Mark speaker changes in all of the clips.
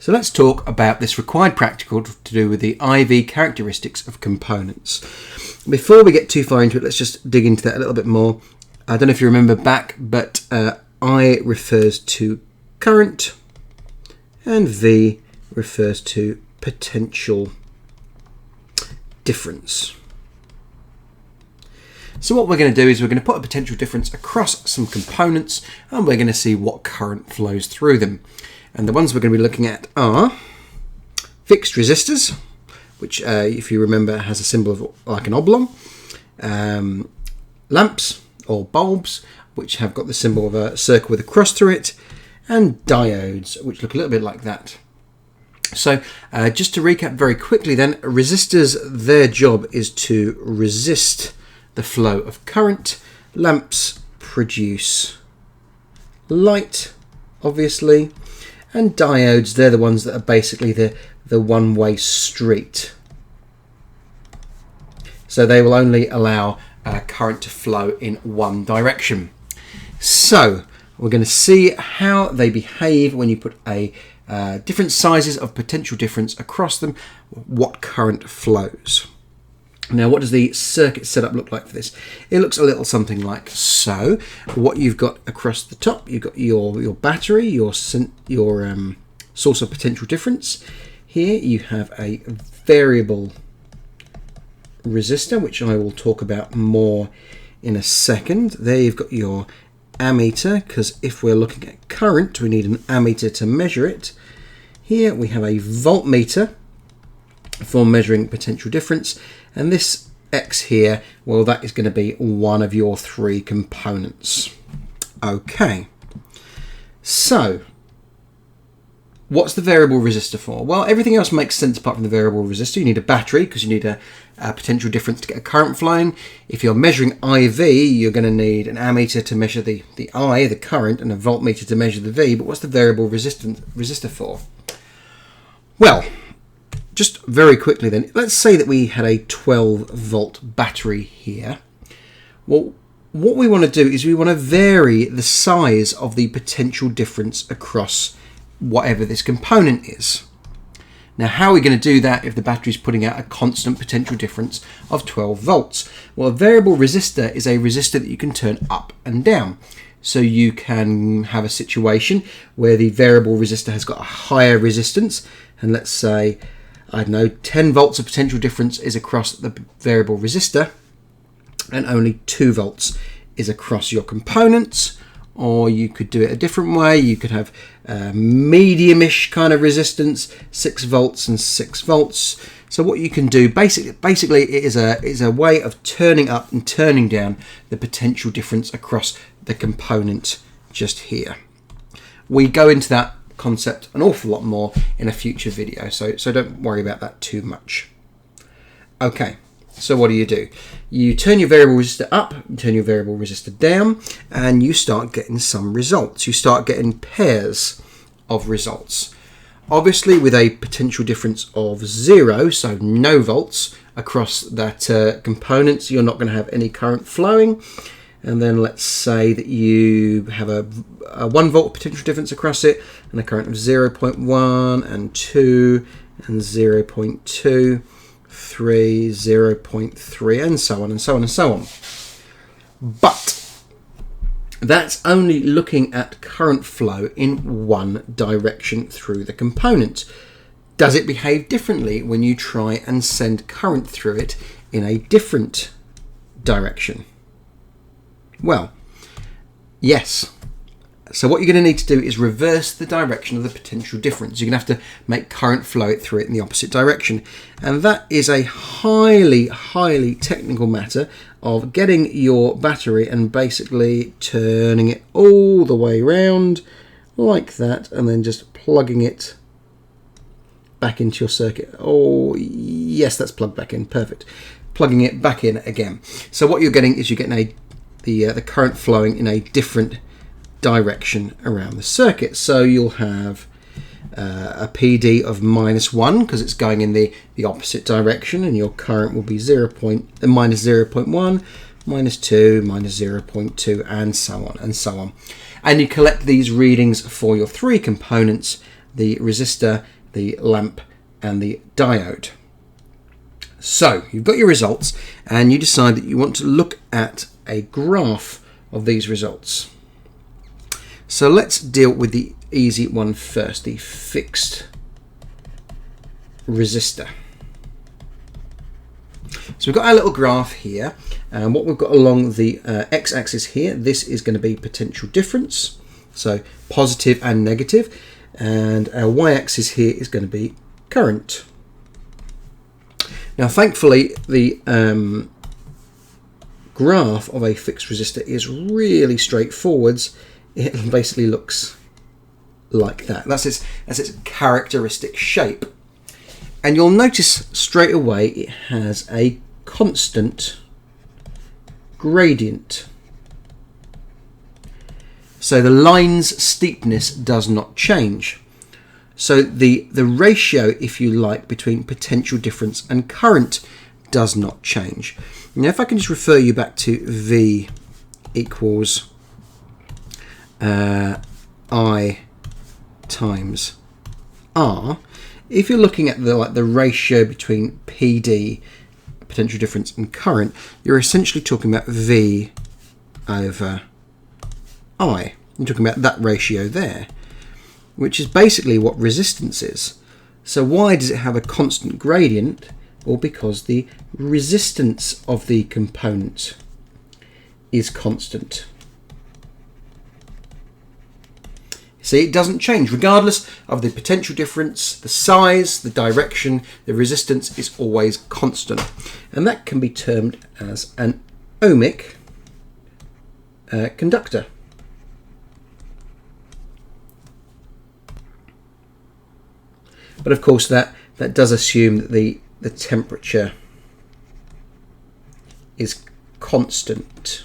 Speaker 1: So let's talk about this required practical to do with the IV characteristics of components. Before we get too far into it, let's just dig into that a little bit more. I don't know if you remember back, but I refers to current and V refers to potential difference. So what we're going to do is we're going to put a potential difference across some components and we're going to see what current flows through them. And the ones we're going to be looking at are fixed resistors, which if you remember has a symbol of like an oblong, lamps or bulbs, which have got the symbol of a circle with a cross through it, and diodes, which look a little bit like that. So just to recap very quickly then, resistors, their job is to resist the flow of current. Lamps produce light, obviously, and diodes, they're the ones that are basically the one-way street. So they will only allow current to flow in one direction. So we're going to see how they behave when you put a different sizes of potential difference across them, what current flows. Now, what does the circuit setup look like for this? It looks a little something like so. What you've got across the top, you've got your battery, your source of potential difference. Here you have a variable resistor, which I will talk about more in a second. There you've got your ammeter, because if we're looking at current, we need an ammeter to measure it. Here we have a voltmeter for measuring potential difference, and this X here, well, that is going to be one of your three components. Okay, so what's the variable resistor for? Well, everything else makes sense apart from the variable resistor. You need a battery because you need a potential difference to get a current flowing. If you're measuring IV, you're going to need an ammeter to measure the I, the current, and a voltmeter to measure the V. But what's the variable resistor for? Well, just very quickly then, let's say that we had a 12 volt battery here. Well, what we want to do is we want to vary the size of the potential difference across whatever this component is. Now, how are we going to do that if the battery is putting out a constant potential difference of 12 volts? Well, a variable resistor is a resistor that you can turn up and down. So you can have a situation where the variable resistor has got a higher resistance, and let's say, I don't know, 10 volts of potential difference is across the variable resistor, and only 2 volts is across your components. Or you could do it a different way. You could have medium-ish kind of resistance, 6 volts and 6 volts. So what you can do, basically it is a way of turning up and turning down the potential difference across the component just here. We go into that concept an awful lot more in a future video, so don't worry about that too much. Okay. So what do? You turn your variable resistor up, you turn your variable resistor down, and you start getting some results. You start getting pairs of results. Obviously, with a potential difference of 0, so no volts across that component, so you're not going to have any current flowing. And then let's say that you have a 1 volt potential difference across it, and a current of 0.1 and 2 and 0.2. 3, 0.3, and so on and so on and so on. But that's only looking at current flow in one direction through the component. Does it behave differently when you try and send current through it in a different direction? Well, yes. So what you're going to need to do is reverse the direction of the potential difference. You're going to have to make current flow through it in the opposite direction. And that is a highly, highly technical matter of getting your battery and basically turning it all the way around like that, and then just plugging it back into your circuit. Oh, yes, that's plugged back in. Perfect. Plugging it back in again. So what you're getting is you're getting the current flowing in a different direction around the circuit. So you'll have a PD of -1 because it's going in the opposite direction, and your current will be minus 0.1, -2, -0.2, and so on and so on. And you collect these readings for your three components, the resistor the lamp and the diode. So you've got your results and you decide that you want to look at a graph of these results. So let's deal with the easy one first, the fixed resistor. So we've got our little graph here, and what we've got along the x-axis here, this is going to be potential difference, so positive and negative, and our y-axis here is going to be current. Now thankfully the graph of a fixed resistor is really straightforward. It basically looks like that. That's its characteristic shape. And you'll notice straight away it has a constant gradient. So the line's steepness does not change. So the ratio, if you like, between potential difference and current does not change. Now if I can just refer you back to V equals I times R, if you're looking at the ratio between PD, potential difference, and current, you're essentially talking about V over I. You're talking about that ratio there, which is basically what resistance is. So why does it have a constant gradient? Well, because the resistance of the component is constant. See, it doesn't change regardless of the potential difference, the size, the direction. The resistance is always constant, and that can be termed as an ohmic conductor. But of course that does assume that the temperature is constant,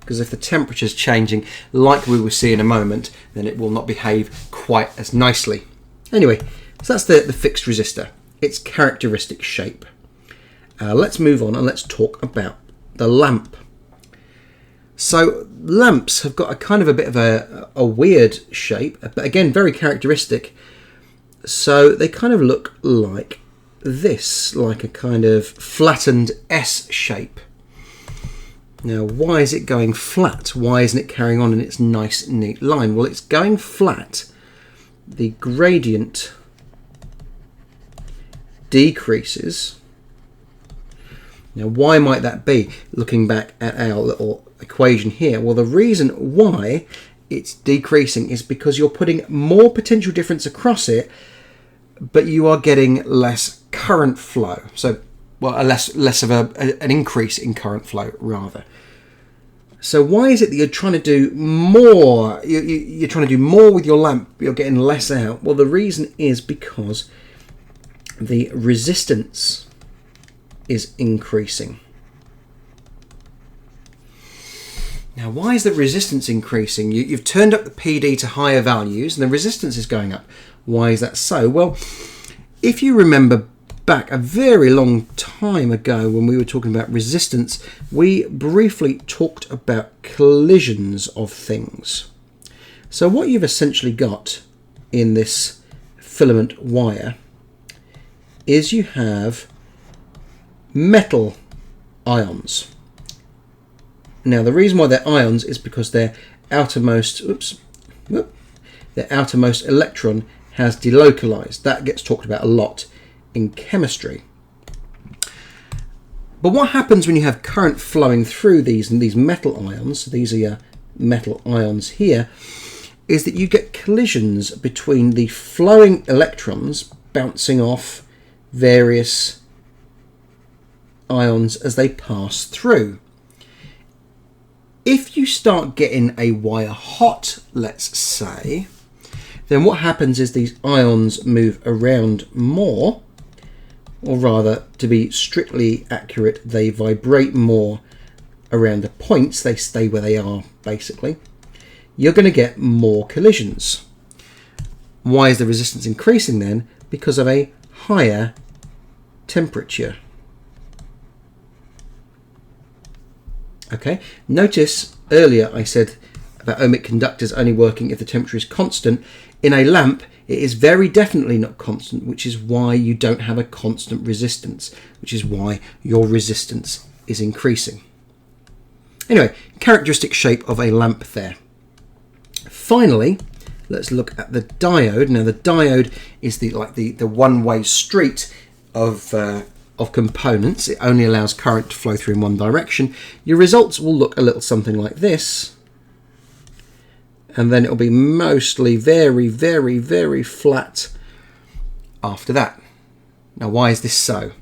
Speaker 1: because if the temperature is changing, like we will see in a moment, then it will not behave quite as nicely. Anyway, so that's the fixed resistor, its characteristic shape. Let's move on and let's talk about the lamp. So lamps have got a kind of a bit of a weird shape, but again very characteristic. So they kind of look like this, like a kind of flattened S shape. Now, why is it going flat? Why isn't it carrying on in its nice, neat line? Well, it's going flat. The gradient decreases. Now, why might that be? Looking back at our little equation here, well, the reason why it's decreasing is because you're putting more potential difference across it, but you are getting less current flow. So, well, less of an increase in current flow, rather. So why is it that you're trying to do more? You're trying to do more with your lamp, but you're getting less out? Well, the reason is because the resistance is increasing. Now, why is the resistance increasing? You've turned up the PD to higher values, and the resistance is going up. Why is that so? Well, if you remember back a very long time ago when we were talking about resistance, we briefly talked about collisions of things. So what you've essentially got in this filament wire is you have metal ions. Now the reason why they're ions is because their outermost electron has delocalized. That gets talked about a lot in chemistry. But what happens when you have current flowing through these metal ions, these are your metal ions here, is that you get collisions between the flowing electrons bouncing off various ions as they pass through. If you start getting a wire hot, let's say, then what happens is these ions move around more, or rather, to be strictly accurate, they vibrate more around the points. They stay where they are, basically. You're going to get more collisions. Why is the resistance increasing then? Because of a higher temperature. Okay, notice earlier I said about ohmic conductors only working if the temperature is constant. In a lamp, It is very definitely not constant, which is why you don't have a constant resistance, which is why your resistance is increasing. Anyway, characteristic shape of a lamp there. Finally, let's look at the diode. Now, the diode is the one-way street of components. It only allows current to flow through in one direction. Your results will look a little something like this, and then it'll be mostly very, very, very flat after that. Now, why is this so?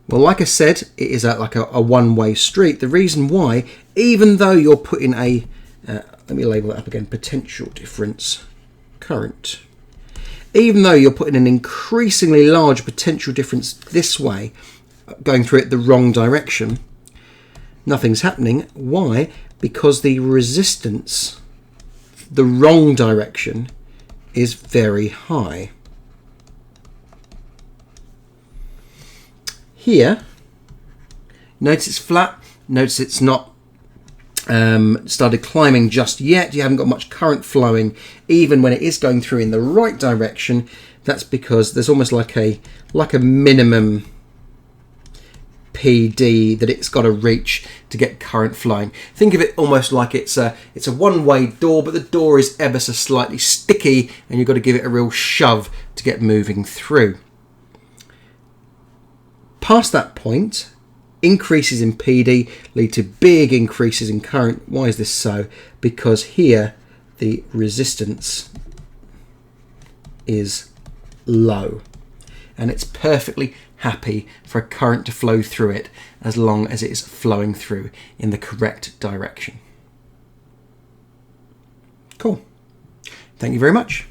Speaker 1: Well, like I said, it is like a one-way street. The reason why, even though you're putting a, let me label that up again, potential difference current. Even though you're putting an increasingly large potential difference this way, going through it the wrong direction, nothing's happening. Why? Because the resistance, the wrong direction, is very high. Here, notice it's flat, notice it's not started climbing just yet. You haven't got much current flowing even when it is going through in the right direction. That's because there's almost like a minimum PD that it's got to reach to get current flowing. Think of it almost like it's a one-way door, but the door is ever so slightly sticky and you've got to give it a real shove to get moving through. Past that point, increases in PD lead to big increases in current. Why is this so? Because here the resistance is low and it's perfectly happy for a current to flow through it as long as it is flowing through in the correct direction. Cool. Thank you very much.